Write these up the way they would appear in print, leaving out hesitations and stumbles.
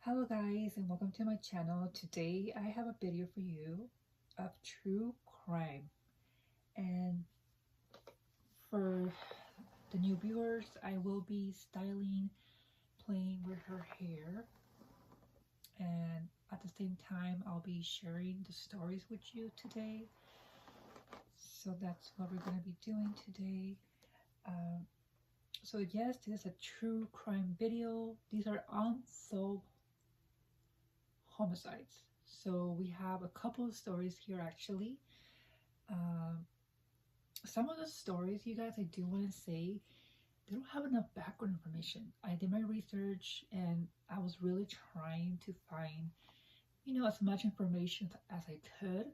Hello guys and welcome to my channel. Today I have a video for you of true crime, and for the new viewers I will be styling, playing with her hair, and at the same time I'll be sharing the stories with you today. So that's what we're going to be doing today. Um, so yes, this is a true crime video. These are unsolved homicides. So we have a couple of stories here actually. Um, some of the stories, you guys, I do want to say they don't have enough background information. I did my research and I was really trying to find, as much information as I could.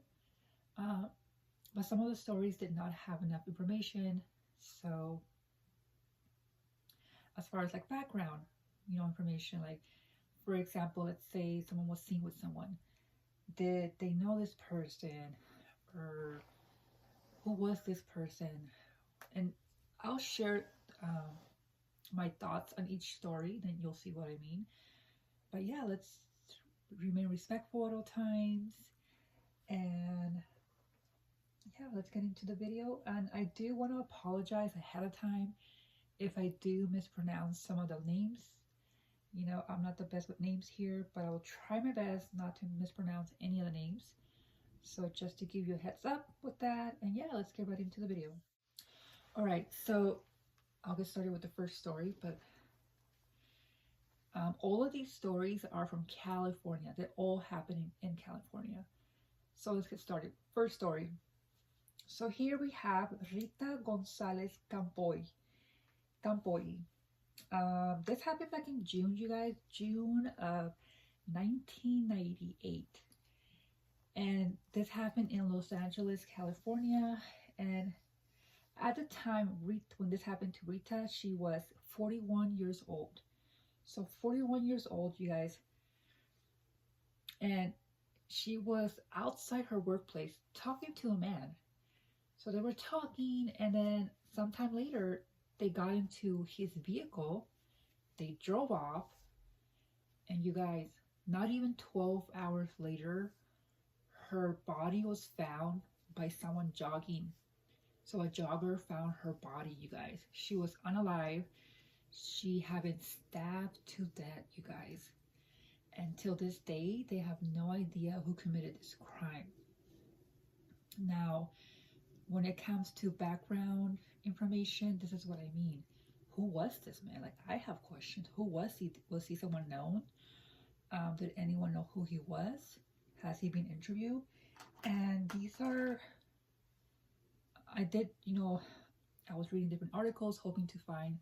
Uh, but some of the stories did not have enough information. So, as far as like background, information, like for example, let's say someone was seen with someone. Did they know this person? Or who was this person? And I'll share my thoughts on each story, then you'll see what I mean. But yeah, let's remain respectful at all times. And yeah, let's get into the video. And I do want to apologize ahead of time if I do mispronounce some of the names. I'm not the best with names here, but I will try my best not to mispronounce any of the names. So just to give you a heads up with that. And yeah, let's get right into the video. All right, so I'll get started with the first story, but all of these stories are from California. They're all happening in California. So let's get started. First story. So here we have Rita Gonzalez Campoy. This happened back in June, you guys, June of 1998. And this happened in Los Angeles, California. And at the time, when this happened to Rita, she was 41 years old. So 41 years old, you guys. And she was outside her workplace talking to a man. So they were talking, and then sometime later, they got into his vehicle. They drove off. And you guys, not even 12 hours later, her body was found by someone jogging. So a jogger found her body, you guys. She was unalive. She had been stabbed to death, you guys. Until this day, they have no idea who committed this crime. Now, when it comes to background information, this is what I mean. Who was this man? Like, I have questions. Who was he? Was he someone known? Did anyone know who he was? Has he been interviewed? And these are, I did, I was reading different articles hoping to find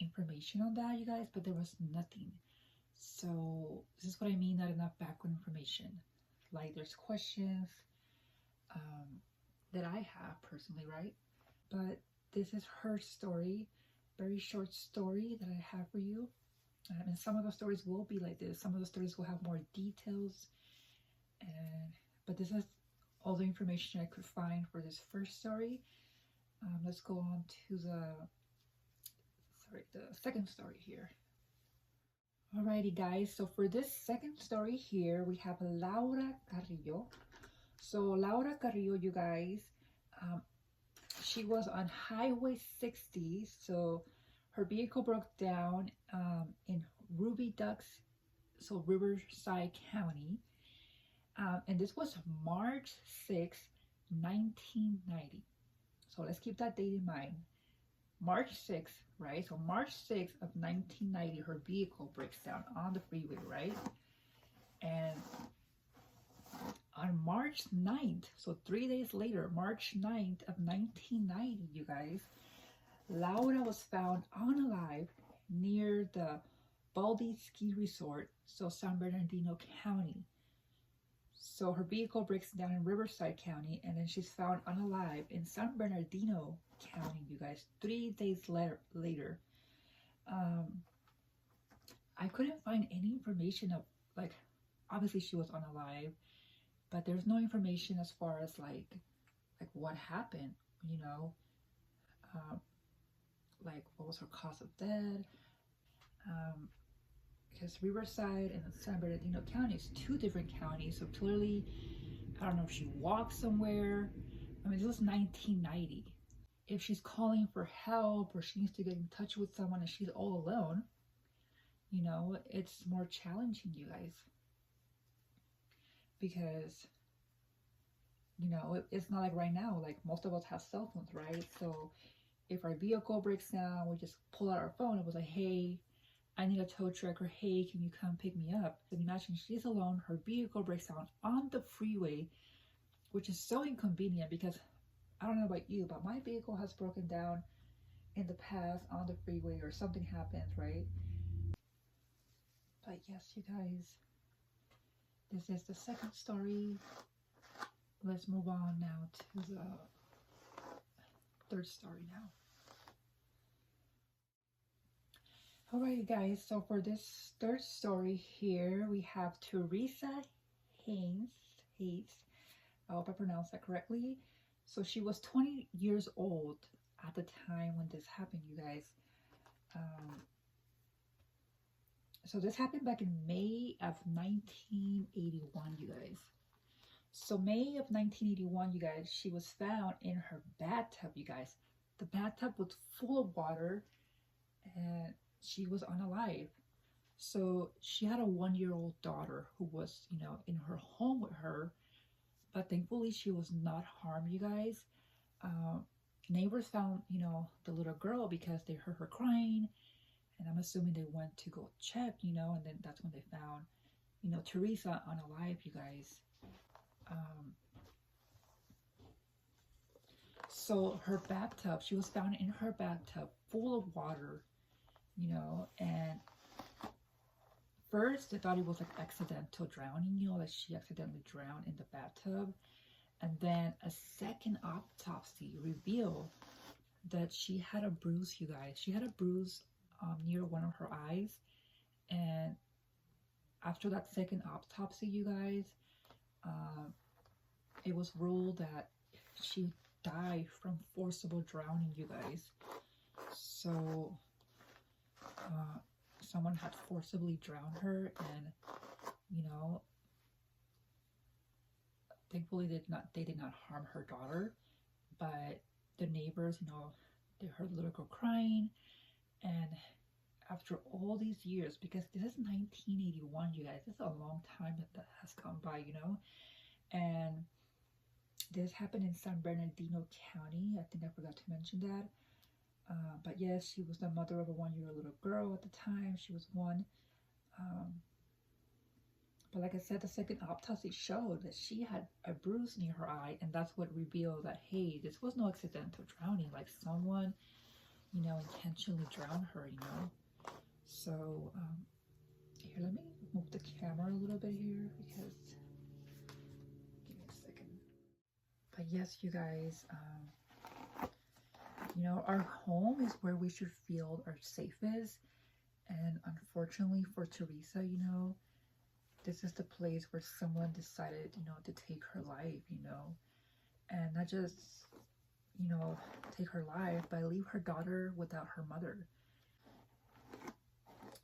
information on that, you guys, but there was nothing. So this is what I mean, not enough background information. Like, there's questions that I have personally, right? But this is her story, very short story that I have for you. And some of the stories will be like this. Some of the stories will have more details. But this is all the information I could find for this first story. Let's go on to the second story here. Alrighty guys, so for this second story here, we have Laura Carrillo. So Laura Carrillo, you guys, she was on Highway 60, so her vehicle broke down in Ruby Ducks, so Riverside County. And this was March 6, 1990. So let's keep that date in mind. March 6th, right? So March 6th of 1990, her vehicle breaks down on the freeway, right? And on March 9th, so 3 days later, March 9th of 1990, you guys, Laura was found unalive near the Baldy Ski Resort, so San Bernardino County. So her vehicle breaks down in Riverside County, and then she's found unalive in San Bernardino County, you guys, 3 days later. I couldn't find any information of, like, obviously she was unalive, but there's no information as far as like what happened, like what was her cause of death. because Riverside and San Bernardino County is two different counties. So clearly, I don't know if she walked somewhere. I mean, this was 1990. If she's calling for help or she needs to get in touch with someone and she's all alone, it's more challenging, you guys. Because, it's not like right now, like most of us have cell phones, right? So if our vehicle breaks down, we just pull out our phone and was like, hey, I need a tow truck, or hey, can you come pick me up? And imagine she's alone, her vehicle breaks down on the freeway, which is so inconvenient because I don't know about you, but my vehicle has broken down in the past on the freeway or something happens, right? But yes, you guys, this is the second story. Let's move on now to the third story now. Alrighty guys, so for this third story here, we have Teresa Haynes. I hope I pronounced that correctly. So she was 20 years old at the time when this happened, you guys. So this happened back in May of 1981, you guys. So May of 1981, you guys, she was found in her bathtub, you guys. The bathtub was full of water and she was unalive. So she had a 1-year-old daughter who was, in her home with her, but thankfully she was not harmed, you guys. Neighbors found, the little girl because they heard her crying, and I'm assuming they went to go check, and then that's when they found, Teresa unalive, you guys. So her bathtub, she was found in her bathtub full of water, and first they thought it was like accidental drowning, that she accidentally drowned in the bathtub. And then a second autopsy revealed that she had a bruise, you guys. She had a bruise near one of her eyes. And after that second autopsy, you guys, it was ruled that she died from forcible drowning, you guys. So someone had forcibly drowned her, and thankfully they did not harm her daughter. But the neighbors, they heard the little girl crying, and after all these years, because this is 1981, you guys, this is a long time that has gone by, and this happened in San Bernardino County. I think I forgot to mention that. But yes, she was the mother of a 1-year-old little girl at the time. She was one. But like I said, the second autopsy showed that she had a bruise near her eye, and that's what revealed that, hey, this was no accidental drowning, like someone, intentionally drowned her, So, here, let me move the camera a little bit here because, give me a second. But yes, you guys, our home is where we should feel our safest. And unfortunately for Teresa, this is the place where someone decided, to take her life, and not just, take her life, but leave her daughter without her mother.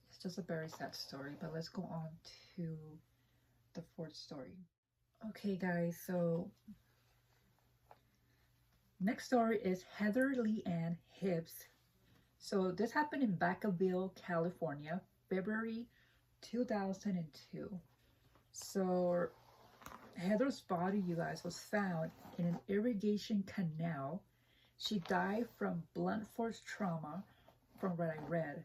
It's just a very sad story, but let's go on to the fourth story. Okay, guys, so next story is Heather Leanne Hibbs. So this happened in Vacaville, California, February 2002. So Heather's body, you guys, was found in an irrigation canal. She died from blunt force trauma, from what I read.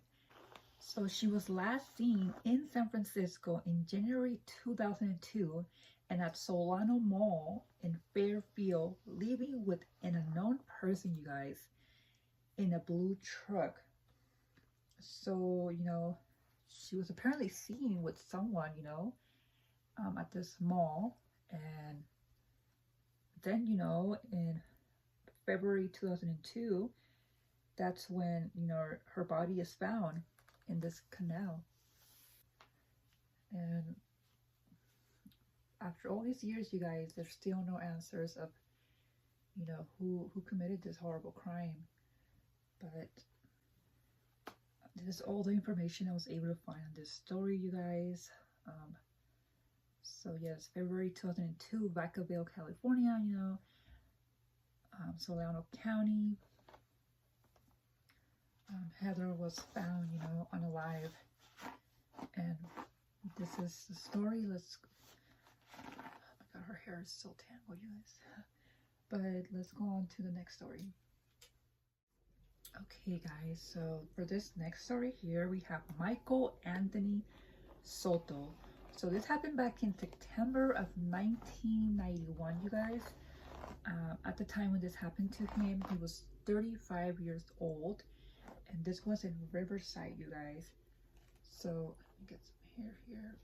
So she was last seen in San Francisco in January 2002 and at Solano Mall in Fairfield, leaving with an unknown person, you guys, in a blue truck. So, she was apparently seen with someone, at this mall. And then, in February 2002, that's when, her body is found in this canal. And after all these years, you guys, there's still no answers of, who committed this horrible crime. But This is all the information I was able to find on this story, you guys. Um, so yes, February 2002, Vacaville, California, Solano County. Heather was found, unalive. And this is the story. Oh my god, her hair is so tangled, you guys. But let's go on to the next story. Okay, guys, so for this next story here, we have Michael Anthony Soto. So this happened back in September of 1991, you guys. At the time when this happened to him, he was 35 years old, and this was in Riverside, you guys. So let me get some hair here.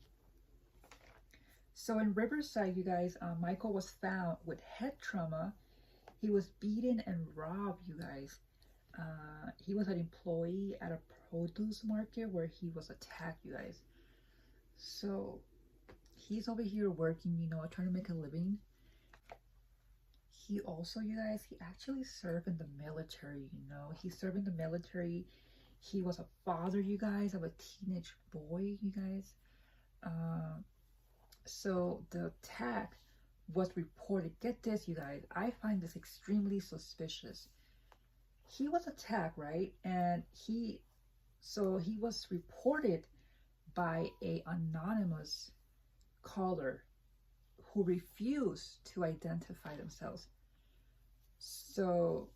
So in Riverside, you guys, Michael was found with head trauma. He was beaten and robbed, you guys. He was an employee at a produce market where he was attacked, you guys. So he's over here working, trying to make a living. He also, you guys, he actually served in the military, He served in the military. He was a father, you guys, of a teenage boy, you guys. So the attack was reported. Get this, you guys. I find this extremely suspicious. He was attacked, right? And he was reported by a anonymous caller who refused to identify themselves. So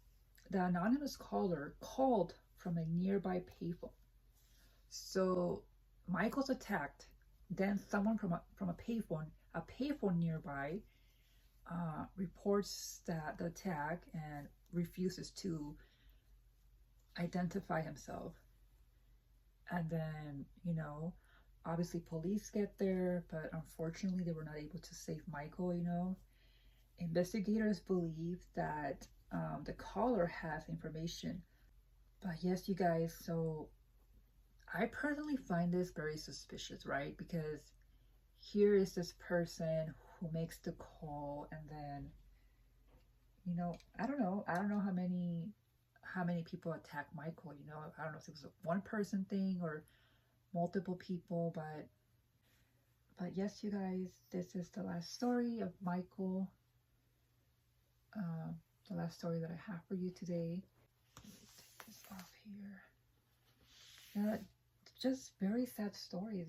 the anonymous caller called from a nearby payphone. So Michael's attacked. Then someone from a payphone nearby, reports that the attack and refuses to identify himself. And then, obviously police get there, but unfortunately they were not able to save Michael. Investigators believe that the caller has information. But yes, you guys, so I personally find this very suspicious, right? Because here is this person who makes the call, and then, I don't know how many people attack Michael. I don't know if it was a one person thing or multiple people, but yes, you guys, this is the last story of Michael. The last story that I have for you today. Take this off here. Yeah, just very sad stories,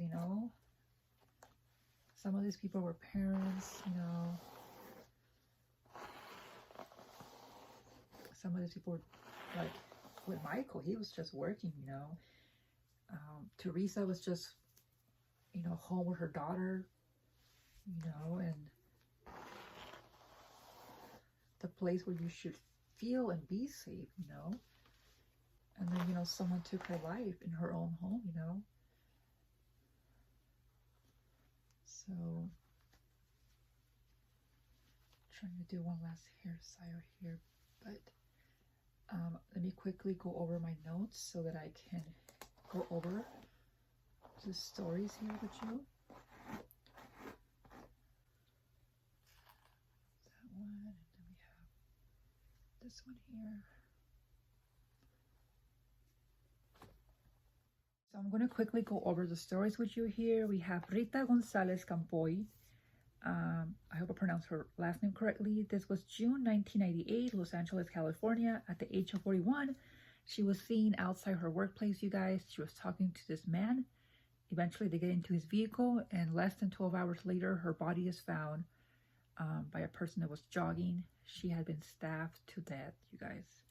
Some of these people were parents, Some of these people were like with Michael, he was just working, Teresa was just, home with her daughter, and the place where you should feel and be safe, and then, someone took her life in her own home, So trying to do one last hairstyle here, but let me quickly go over my notes so that I can go over the stories here with you. That one, and then we have this one here. So I'm going to quickly go over the stories with you here. We have Rita Gonzalez Campoy. I hope I pronounced her last name correctly. This was June 1998, Los Angeles, California. At the age of 41, she was seen outside her workplace, you guys. She was talking to this man. Eventually, they get into his vehicle, and less than 12 hours later, her body is found by a person that was jogging. She had been stabbed to death, you guys.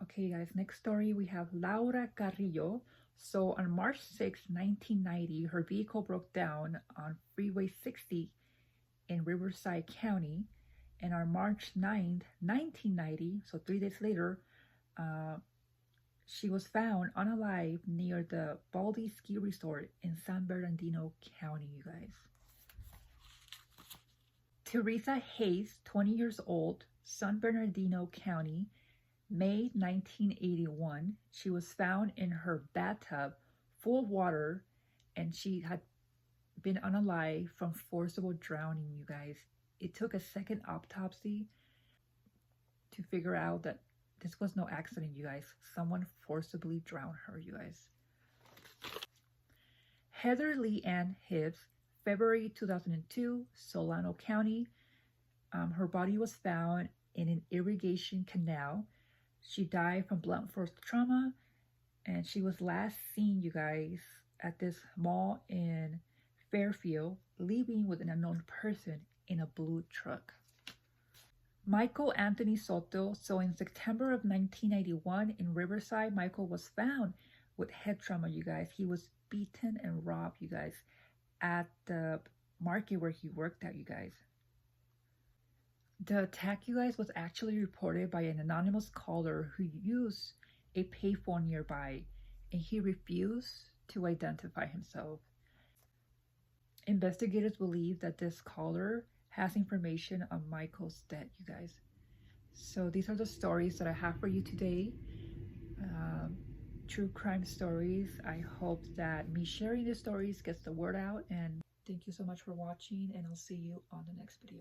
Okay, guys, next story, we have Laura Carrillo. So on March 6, 1990, her vehicle broke down on Freeway 60 in Riverside County. And on March 9th, 1990, so 3 days later, she was found unalive near the Baldy Ski Resort in San Bernardino County, you guys. Teresa Hayes, 20 years old, San Bernardino County, May 1981. She was found in her bathtub full of water, and she had been unalive from forcible drowning, you guys. It took a second autopsy to figure out that this was no accident, you guys. Someone forcibly drowned her, you guys. Heather Lee Ann Hibbs, February 2002, Solano County. Her body was found in an irrigation canal. She died from blunt force trauma, and she was last seen, you guys, at this mall in Fairfield, leaving with an unknown person in a blue truck. Michael Anthony Soto. So in September of 1991 in Riverside, Michael was found with head trauma, you guys. He was beaten and robbed, you guys, at the market where he worked at, you guys. The attack, you guys, was actually reported by an anonymous caller who used a payphone nearby, and he refused to identify himself. Investigators believe that this caller has information on Michael's death, you guys. So these are the stories that I have for you today. True crime stories. I hope that me sharing these stories gets the word out, and thank you so much for watching, and I'll see you on the next video.